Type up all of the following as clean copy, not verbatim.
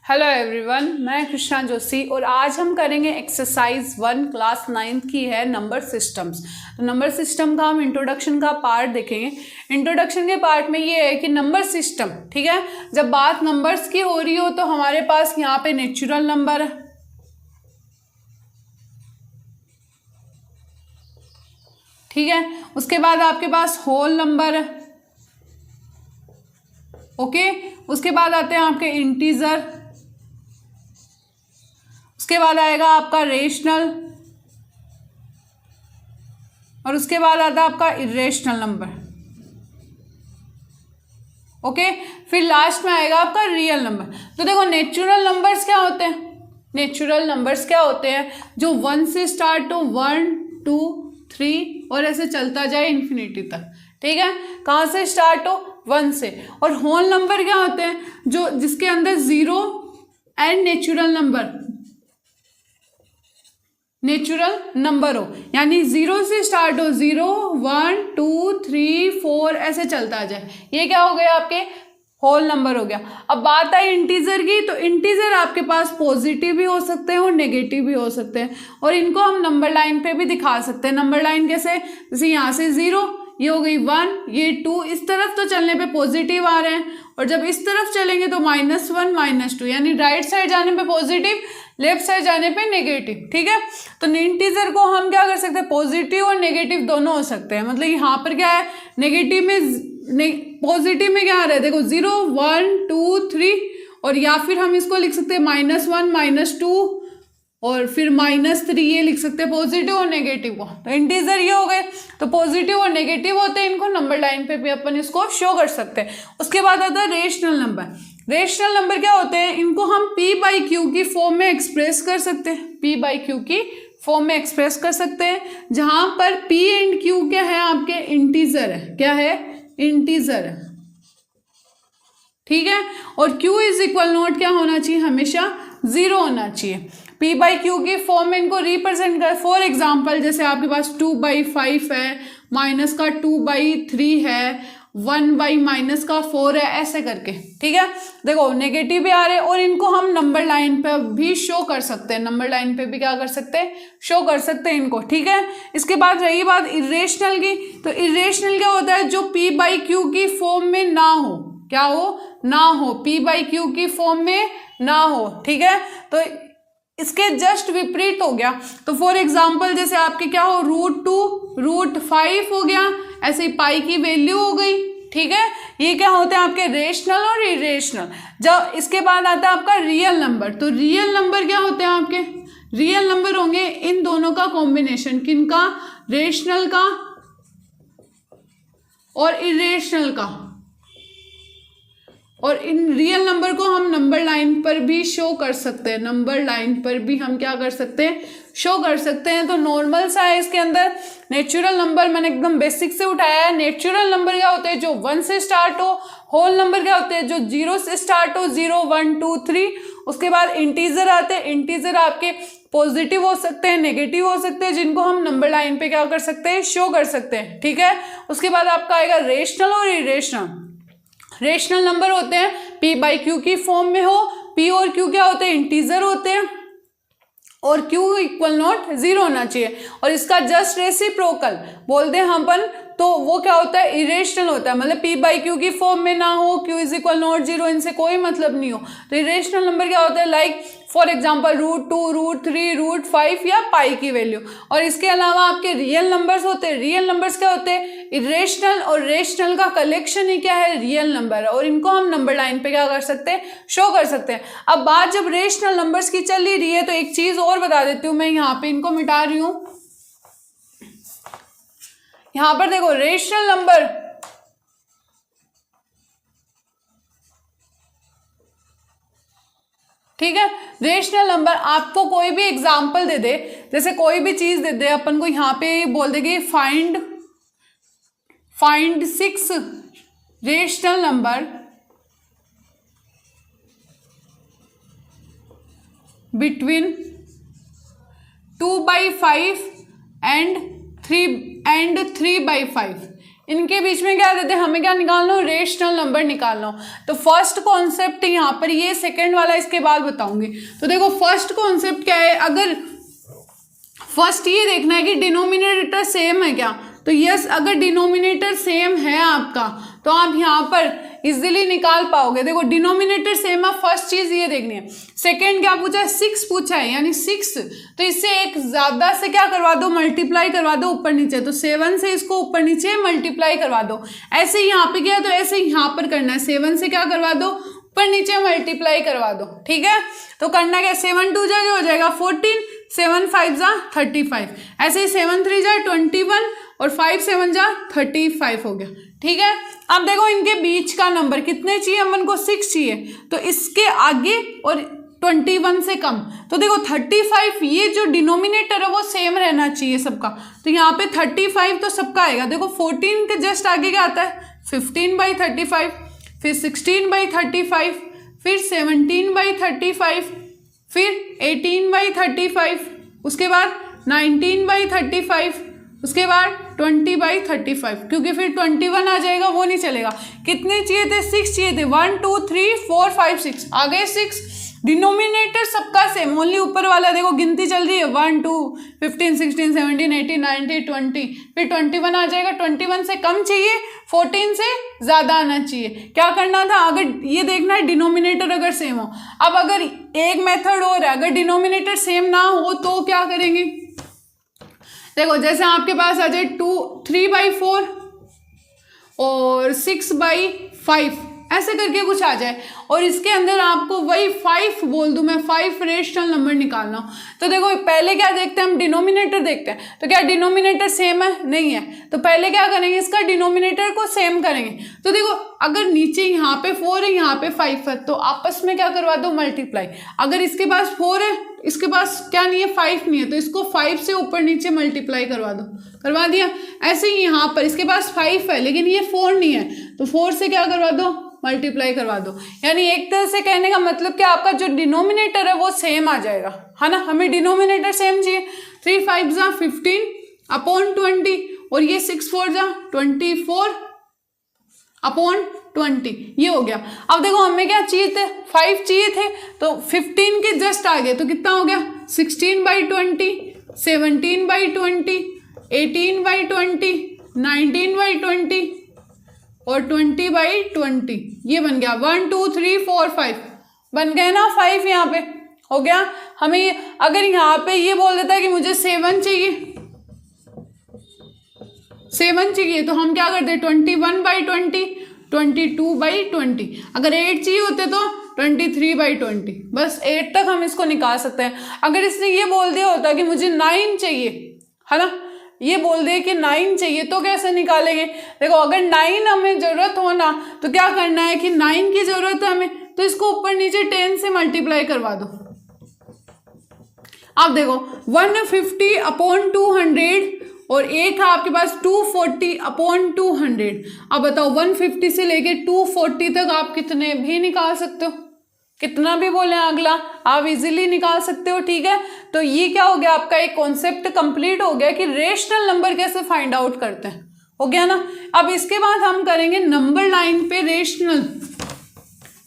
Hello everyone, मैं कृष्णा जोशी और आज हम करेंगे एक्सरसाइज 1 क्लास 9th की है नंबर सिस्टम्स। तो नंबर सिस्टम का हम इंट्रोडक्शन का पार्ट देखेंगे। इंट्रोडक्शन के पार्ट में ये है कि नंबर सिस्टम, ठीक है, जब बात नंबर्स की हो रही हो तो हमारे पास यहाँ पे नेचुरल नंबर है, ठीक है, उसके बाद आपके पास होल नंबर है, ओके, उसके बाद आते हैं आपके इंटीजर, उसके बाद आएगा आपका रेशनल और उसके बाद आता है आपका इरेशनल नंबर, ओके, फिर लास्ट में आएगा आपका रियल नंबर। तो देखो नेचुरल नंबर्स क्या होते हैं, नेचुरल नंबर्स क्या होते हैं जो 1 से स्टार्ट हो, 1 2 3 और ऐसे चलता जाए इन्फिनिटी तक, ठीक है, कहाँ से स्टार्ट हो, 1 से। और होल नंबर क्या होते हैं जो जिसके अंदर जीरो एंड नेचुरल नंबर हो, यानी 0 से स्टार्ट हो, 0 1 2 3 4 ऐसे चलता जाए, ये क्या हो गया आपके होल नंबर हो गया। अब बात आई इंटीजर की, तो इंटीजर आपके पास पॉजिटिव भी हो सकते हैं और नेगेटिव भी हो सकते हैं और इनको हम नंबर लाइन पे भी दिखा सकते हैं। नंबर लाइन कैसे, जैसे यहाँ से 0, ये हो गई 1, ये 2, इस तरफ तो चलने पे पॉजिटिव आ रहे हैं और जब इस तरफ चलेंगे तो -1 -2, यानी राइट साइड जाने पे पॉजिटिव, लेफ्ट साइड जाने पे नेगेटिव, ठीक है। तो इंटीजर को हम क्या कर सकते हैं, पॉजिटिव और नेगेटिव दोनों हो सकते हैं। मतलब यहाँ पर क्या है, नेगेटिव में पॉजिटिव में क्या आ रहा है, देखो 0 1 2 3 और या फिर हम इसको लिख सकते हैं -1 -2 और फिर -3, ये लिख सकते हैं पॉजिटिव और नेगेटिव को। तो इंटीजर ये हो गए, तो पॉजिटिव और नेगेटिव होते हैं, इनको नंबर लाइन पे भी अपन इसको शो कर सकते हैं। उसके बाद आता है रेशनल नंबर। रेशनल नंबर क्या होते हैं, इनको हम p/q की फॉर्म में एक्सप्रेस कर सकते हैं, p/q की फॉर्म में एक्सप्रेस कर सकते हैं, जहां पर p एंड q क्या है, आपके इंटीजर है, क्या है, इंटीजर है, ठीक है। और q इज इक्वल नॉट क्या होना चाहिए, हमेशा 0 होना चाहिए। p/q की फॉर्म में इनको रिप्रेजेंट कर, फॉर एग्जाम्पल जैसे आपके पास 2/5 है, माइनस का 2/3 है, 1/-4 है, ऐसे करके, ठीक है। देखो नेगेटिव भी आ रहे हैं और इनको हम नंबर लाइन पे भी शो कर सकते हैं, नंबर लाइन पे भी क्या कर सकते हैं, शो कर सकते हैं इनको, ठीक है। इसके बाद रही बात इरेशनल की, तो इरेशनल क्या होता है, जो p/q की फॉर्म में ना हो, क्या हो, ना हो, p/q की फॉर्म में ना हो, ठीक है। तो इसके जस्ट विपरीत हो गया, तो फॉर एग्जाम्पल जैसे आपके क्या हो, √2 √5 हो गया, ऐसे ही पाई की वैल्यू हो गई, ठीक है। ये क्या होते हैं आपके रेशनल और इरेशनल। जब इसके बाद आता है आपका रियल नंबर, तो रियल नंबर क्या होते हैं आपके, रियल नंबर होंगे इन दोनों का कॉम्बिनेशन, किनका, रेशनल का और इरेशनल का। और इन रियल नंबर को हम नंबर लाइन पर भी शो कर सकते हैं, नंबर लाइन पर भी हम क्या कर सकते हैं, शो कर सकते हैं। तो नॉर्मल सा है इसके अंदर, नेचुरल नंबर मैंने एकदम बेसिक से उठाया है। नेचुरल नंबर क्या होते हैं, जो 1 से स्टार्ट हो। होल नंबर क्या होते हैं, जो 0 से स्टार्ट हो, 0 1 2 3। उसके बाद इंटीजर आते हैं, इंटीजर आपके पॉजिटिव हो सकते हैं, नेगेटिव हो सकते हैं, जिनको हम नंबर लाइन पे क्या कर सकते हैं, शो कर सकते हैं, ठीक है। उसके बाद आपका आएगा रेशनल और इरेशनल। रेशनल नंबर होते हैं p/q की फॉर्म में हो, p और q क्या होते हैं, इंटीजर होते हैं और q इक्वल नॉट 0 होना चाहिए और इसका जस्ट रेसिप्रोकल बोलते हैं हम अपन, तो वो क्या होता है, इरेशनल होता है। मतलब p/q की फॉर्म में ना हो, q इज इक्वल नॉट 0, इनसे कोई मतलब नहीं हो, तो इरेशनल नंबर क्या होता है, लाइक फॉर एग्जाम्पल √2 √3 √5 या पाई की वैल्यू। और इसके अलावा आपके रियल नंबर्स होते हैं। रियल नंबर्स क्या होते हैं, इरेशनल और रेशनल का कलेक्शन ही क्या है, रियल नंबर है और इनको हम नंबर लाइन पे क्या कर सकते हैं, शो कर सकते हैं। अब बात जब रेशनल नंबर्स की चल ही रही है तो एक चीज और बता देती हूँ, मैं यहाँ पे इनको मिटा रही हूँ। यहाँ पर देखो रेशनल नंबर, ठीक है, रेशनल नंबर आपको कोई भी एग्जाम्पल दे दे, जैसे कोई भी चीज दे दे, अपन को यहाँ पे बोल देंगे find 6 rational number between 2/5 and 3/5, इनके बीच में क्या देते हैं, हमें क्या निकालना हो, रेशनल नंबर निकालना हो। तो फर्स्ट कॉन्सेप्ट यहाँ पर ये, सेकंड वाला इसके बाद बताऊंगी। तो देखो फर्स्ट कॉन्सेप्ट क्या है, अगर फर्स्ट ये देखना है कि डिनोमिनेटर सेम है क्या, तो यस अगर डिनोमिनेटर सेम है आपका तो आप यहाँ पर इजीली निकाल पाओगे। देखो डिनोमिनेटर सेम है, फर्स्ट चीज ये देखनी है। सेकंड क्या पूछा है, 6 पूछा है, यानी 6, तो इससे एक ज्यादा से क्या करवा दो, मल्टीप्लाई करवा दो ऊपर नीचे, तो 7 से इसको ऊपर नीचे मल्टीप्लाई करवा दो। ऐसे ही यहाँ पे किया तो ऐसे यहाँ पर करना है, 7 से क्या करवा दो, ऊपर नीचे मल्टीप्लाई करवा दो, ठीक है। तो करना क्या, 7 2 जा हो जाएगा 14, 7 5 जा 35, ऐसे ही 7 3 जा 21 और 5 7 जा 35 हो गया, ठीक है। अब देखो इनके बीच का नंबर कितने चाहिए, अपन को 6 चाहिए, तो इसके आगे और 21 से कम, तो देखो 35, ये जो डिनोमिनेटर है वो सेम रहना चाहिए सबका, तो यहाँ पे 35 तो सबका आएगा। देखो 14 के जस्ट आगे क्या आता है, 15/35, फिर 16/35, फिर 17/35, फिर 18/35, उसके बाद 19/35, उसके बाद 20/35, क्योंकि फिर 21 आ जाएगा, वो नहीं चलेगा। कितने चाहिए थे, 6 चाहिए थे, 1 2 3 4 5 6 आ गए 6। डिनोमिनेटर सबका सेम, ओनली ऊपर वाला देखो गिनती चल रही है 1 2 15 16 17 18 19 20, फिर 21 आ जाएगा। 21 से कम चाहिए, 14 से ज़्यादा आना चाहिए। क्या करना था, अगर ये देखना है डिनोमिनेटर अगर सेम हो। अब अगर एक मेथड और है, अगर डिनोमिनेटर सेम ना हो तो क्या करेंगे, देखो जैसे आपके पास आ जाए 3/4 और 6/5, ऐसे करके कुछ आ जाए, और इसके अंदर आपको वही 5 बोल दूं मैं, 5 रेशनल नंबर निकालना हो। तो देखो पहले क्या देखते हैं हम, डिनोमिनेटर देखते हैं। तो क्या डिनोमिनेटर सेम है, नहीं है, तो पहले क्या करेंगे, इसका डिनोमिनेटर को सेम करेंगे। तो देखो अगर नीचे यहाँ पे 4 है, यहाँ पे 5 है, तो आपस में क्या करवा दो, मल्टीप्लाई। अगर इसके पास 4 है, इसके पास क्या नहीं है, 5 नहीं है, तो इसको 5 से ऊपर नीचे मल्टीप्लाई करवा दो, करवा दिया। ऐसे ही यहाँ पर इसके पास 5 है लेकिन ये 4 नहीं है, तो 4 से क्या करवा दो, मल्टीप्लाई करवा दो। यानी एक तरह से कहने का मतलब कि आपका जो डिनोमिनेटर है वो सेम आ जाएगा, है ना। हमें डिनोमिनेटर सेम चाहिए। 3 5 जा 15/20 और ये 6 4 जा 24/20, ये हो गया। अब देखो हमें क्या चाहिए थे, 5 चाहिए थे, तो 15 के जस्ट आगे तो कितना हो गया, 16/20, 17/20, 18/20, 19/20 और 20/20, ये बन गया। 1 2 3 4 5 बन गए ना, 5 यहाँ पे हो गया। हमें अगर यहाँ पे ये बोल देता है कि मुझे 7 चाहिए, 7 चाहिए, तो हम क्या करते, 21/20, 22/20। अगर 8 चाहिए होते तो 23/20, बस 8 तक हम इसको निकाल सकते हैं। अगर इसने ये बोल दिया होता कि मुझे 9 चाहिए, है ना, ये बोल दे कि 9 चाहिए, तो कैसे निकालेंगे। देखो अगर 9 हमें जरूरत हो ना, तो क्या करना है कि 9 की जरूरत है हमें, तो इसको ऊपर नीचे 10 से मल्टीप्लाई करवा दो। अब देखो 150/200 और एक है आपके पास 240/200। अब बताओ 150 से लेके 240 तक आप कितने भी निकाल सकते हो, कितना भी बोले अगला आप इजीली निकाल सकते हो, ठीक है। तो ये क्या हो गया, आपका एक कॉन्सेप्ट कंप्लीट हो गया कि रेशनल नंबर कैसे फाइंड आउट करते हैं, हो गया ना। अब इसके बाद हम करेंगे नंबर लाइन पे रेशनल,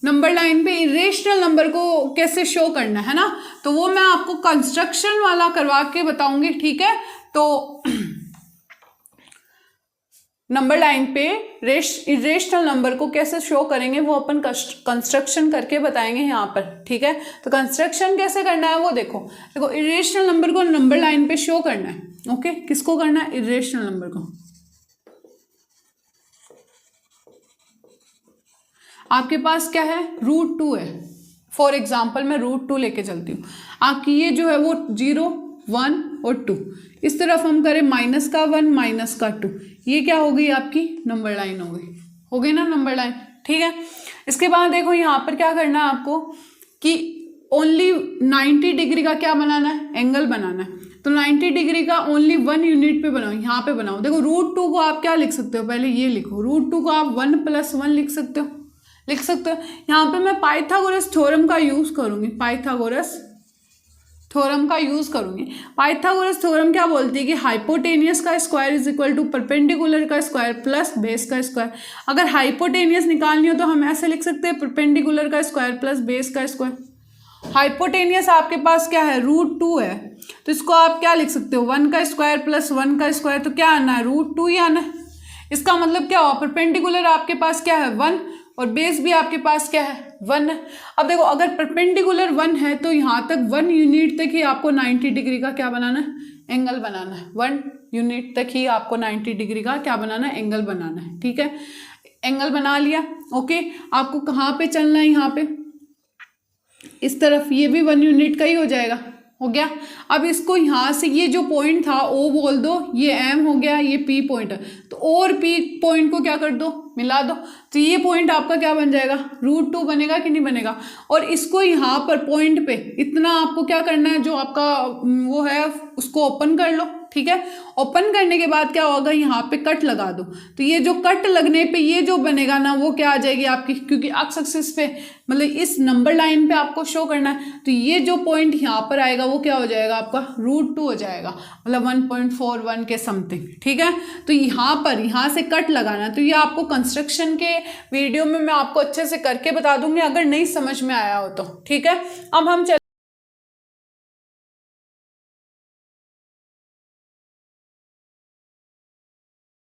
नंबर लाइन पे इरेशनल नंबर को कैसे शो करना है ना, तो वो मैं आपको कंस्ट्रक्शन वाला करवा के बताऊंगी, ठीक है। तो नंबर लाइन पे इरेशनल नंबर को कैसे शो करेंगे वो अपन कंस्ट्रक्शन करके बताएंगे यहाँ पर, ठीक है। तो कंस्ट्रक्शन कैसे करना है वो देखो इरेशनल नंबर को नंबर लाइन पे शो करना है, ओके। किसको करना है, इरेशनल नंबर को। आपके पास क्या है, √2 है, फॉर एग्जाम्पल मैं √2 लेके चलती हूँ। आपकी ये जो है वो 0 1 और 2, इस तरफ हम करें -1 -2, ये क्या हो गई आपकी नंबर लाइन हो गई ना नंबर लाइन, ठीक है। इसके बाद देखो यहाँ पर क्या करना है आपको कि ओनली 90 डिग्री का क्या बनाना है, एंगल बनाना है। तो 90 डिग्री का ओनली 1 यूनिट पे बनाओ, यहाँ पे बनाओ। देखो √2 को आप क्या लिख सकते हो, पहले ये लिखो, √2 को आप 1 + 1 लिख सकते हो। यहाँ पे मैं पाइथागोरस थ्योरम का यूज करूंगी, पाइथागोरस थ्योरम का यूज़ करूँगी। पाइथागोरस थ्योरम क्या बोलती है कि हाइपोटेनियस का square is equal to perpendicular का स्क्वायर प्लस बेस का स्क्वायर। अगर हाइपोटेनियस निकालनी हो तो हम ऐसे लिख सकते हैं परपेंडिकुलर का स्क्वायर प्लस बेस का स्क्वायर। हाइपोटेनियस आपके पास क्या है, √2 है, तो इसको आप क्या लिख सकते हो, 1 का स्क्वायर प्लस 1 का स्क्वायर, तो क्या आना है, √2 ही आना है। इसका मतलब क्या हुआ, परपेंडिकुलर आपके पास क्या है 1 और बेस भी आपके पास क्या है 1 है। अब देखो अगर परपेंडिकुलर 1 है तो यहाँ तक 1 यूनिट तक ही आपको 90 डिग्री का क्या बनाना है, एंगल बनाना है। 1 यूनिट तक ही आपको 90 डिग्री का क्या बनाना है, एंगल बनाना है। ठीक है, एंगल बना लिया। ओके, आपको कहाँ पे चलना है, यहाँ पे इस तरफ, ये भी 1 यूनिट का ही हो जाएगा, हो गया। अब इसको यहाँ से ये जो पॉइंट था O बोल दो, ये M हो गया, ये P पॉइंट है, तो और P पॉइंट को क्या कर दो, मिला दो, तो ये पॉइंट आपका क्या बन जाएगा, √2 बनेगा कि नहीं बनेगा। और इसको यहाँ पर पॉइंट पे इतना आपको क्या करना है, जो आपका वो है उसको ओपन कर लो। ठीक है, ओपन करने के बाद क्या होगा, यहाँ पे कट लगा दो, तो ये जो कट लगने पे ये जो बनेगा ना वो क्या आ जाएगी आपकी, क्योंकि एक्स एक्सिस पे मतलब इस नंबर लाइन पे आपको शो करना है, तो ये जो पॉइंट यहाँ पर आएगा वो क्या हो जाएगा आपका √2 हो जाएगा, मतलब 1.41 के समथिंग। ठीक है, तो यहाँ पर यहाँ से कट लगाना, तो ये आपको कंस्ट्रक्शन के वीडियो में मैं आपको अच्छे से करके बता दूंगी अगर नहीं समझ में आया हो तो। ठीक है, अब हम